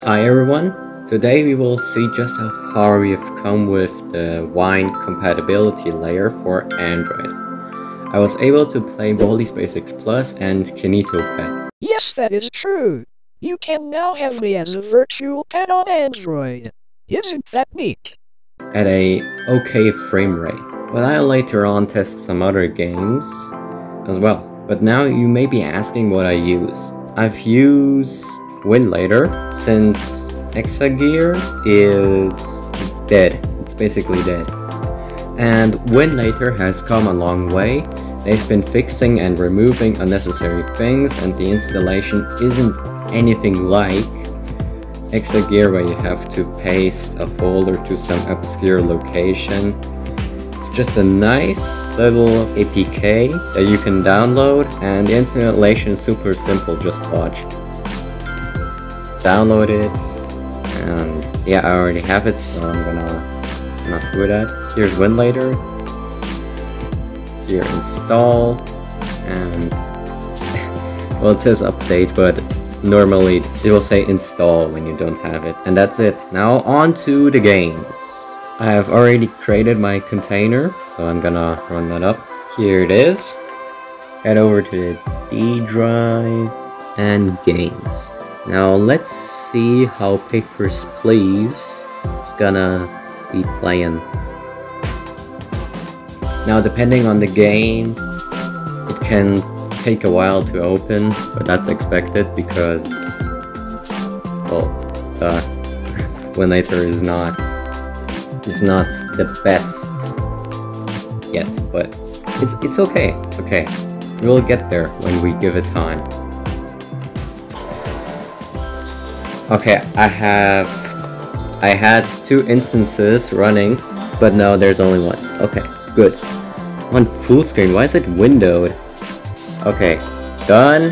Hi everyone, today we will see just how far we have come with the wine compatibility layer for Android. I was able to play Baldi's Basics Plus and Kinito Pet. Yes, that is true. You can now have me as a virtual pet on Android. Isn't that neat? At a okay frame rate, but I'll later on test some other games as well. But now you may be asking what I use. I've used winlator since Exagear is dead. It's basically dead. And winlator has come a long way. They've been fixing and removing unnecessary things, and the installation isn't anything like Exagear where you have to paste a folder to some obscure location. It's just a nice little APK that you can download, and the installation is super simple. Just watch. Download it, and yeah, I already have it, so I'm gonna not do that. Here's winlator. Here install, and well, it says update, but normally it will say install when you don't have it, and that's it. Now on to the games. I have already created my container, so I'm gonna run that up. Here it is. Head over to the D drive and games. Now let's see how Papers, Please is gonna be playing. Now depending on the game, it can take a while to open, but that's expected because, well, the winlator is not the best yet, but it's okay. It's okay. We'll get there when we give it time. Okay, I had 2 instances running, but no, there's only one. Okay, good. On full screen, why is it windowed? Okay, done.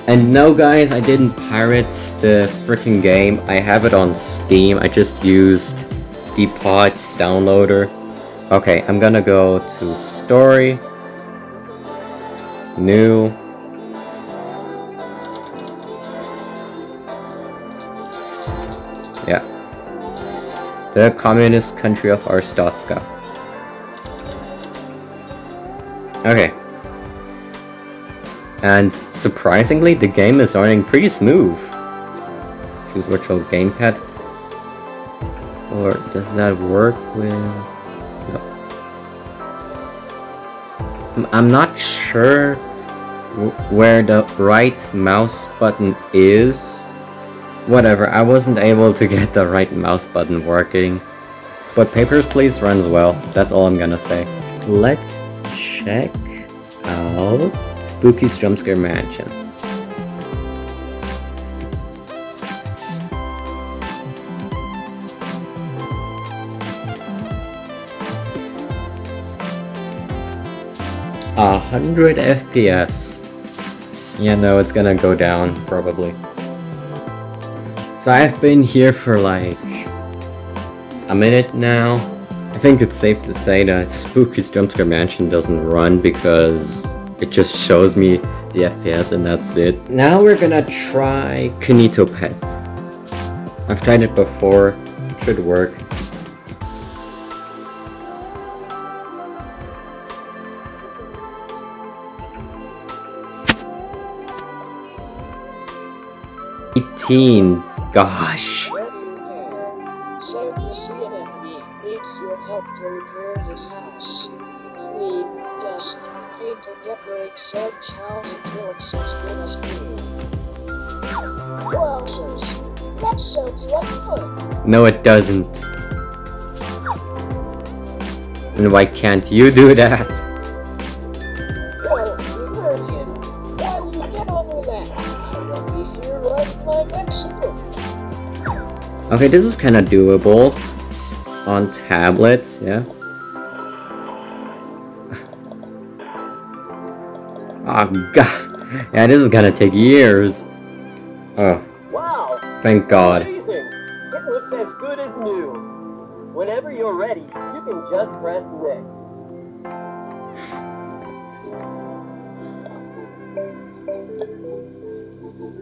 And no guys, I didn't pirate the freaking game. I have it on Steam. I just used Depot downloader. Okay, I'm gonna go to story, new. Yeah. The communist country of Arstotzka. Okay. And surprisingly, the game is running pretty smooth. Choose virtual gamepad. Or does that work with... No. I'm not sure where the right mouse button is. Whatever, I wasn't able to get the right mouse button working. But Papers, Please runs well. That's all I'm gonna say. Let's check out Spooky's Jumpscare Mansion. A 100 FPS. Yeah, no, it's gonna go down, probably. So I've been here for like a minute now. I think it's safe to say that Spooky's Jumpscare Mansion doesn't run because it just shows me the FPS and that's it. Now we're gonna try Kinito Pet. I've tried it before, it should work. Gosh. Help to repair his house. Clean, dust, paint and decorate said house until it sits good as new. Wowzers, that sounds like fun. No, it doesn't. And why can't you do that? Well, Virgin, while you get on with that, I'll be here right my Mexico. Okay, this is kind of doable. On tablets, yeah. Oh god. Yeah, this is gonna take years. Oh. Wow. Thank God. Amazing. It looks as good as new. Whenever you're ready, you can just press next.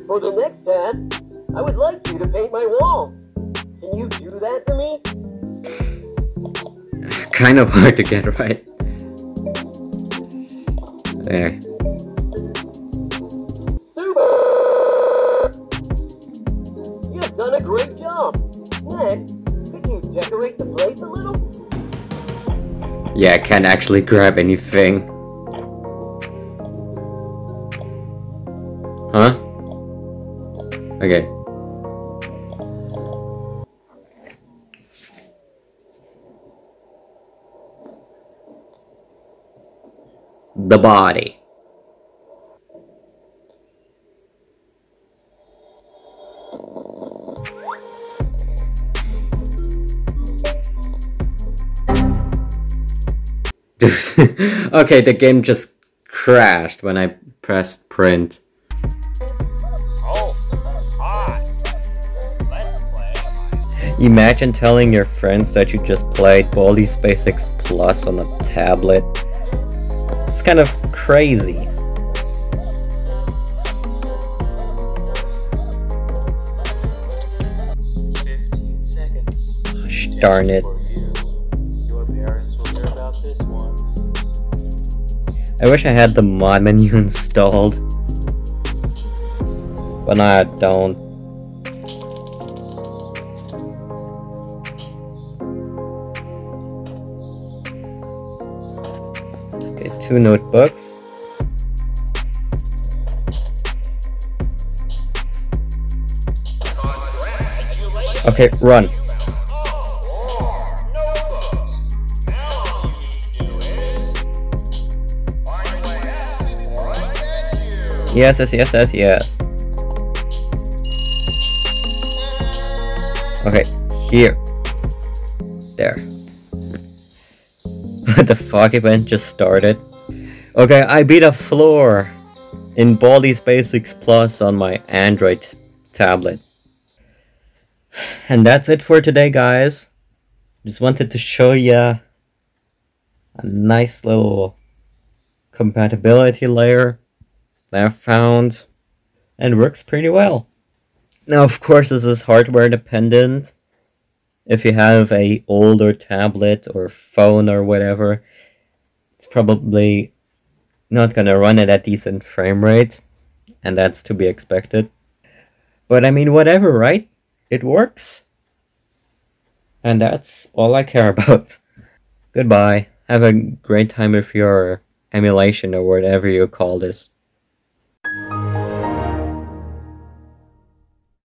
For the next task, I would like you to paint my wall. Can you do that for me? Kind of hard to get right. There. Super! You've done a great job. Next, could you decorate the place a little? Yeah, I can't actually grab anything. Huh? Okay. The body. Okay, the game just crashed when I pressed print. Oh, hi. Let's play. Imagine telling your friends that you just played Baldi's Basics Plus on a tablet. It's kind of crazy. Gosh darn it. Your parents will hear about this one. I wish I had the mod menu installed. But I don't. Okay, 2 notebooks. Okay, run. Yes, yes, yes, yes, yes. Okay, here. There. What the fuck, event just started? Okay, I beat a floor in Baldi's Basics Plus on my Android tablet. And that's it for today, guys. Just wanted to show ya a nice little compatibility layer that I found and works pretty well. Now, of course, this is hardware dependent. If you have a older tablet or phone or whatever, it's probably not gonna run at a decent frame rate, and that's to be expected. But I mean, whatever, right? It works. And that's all I care about. Goodbye. Have a great time with your emulation or whatever you call this.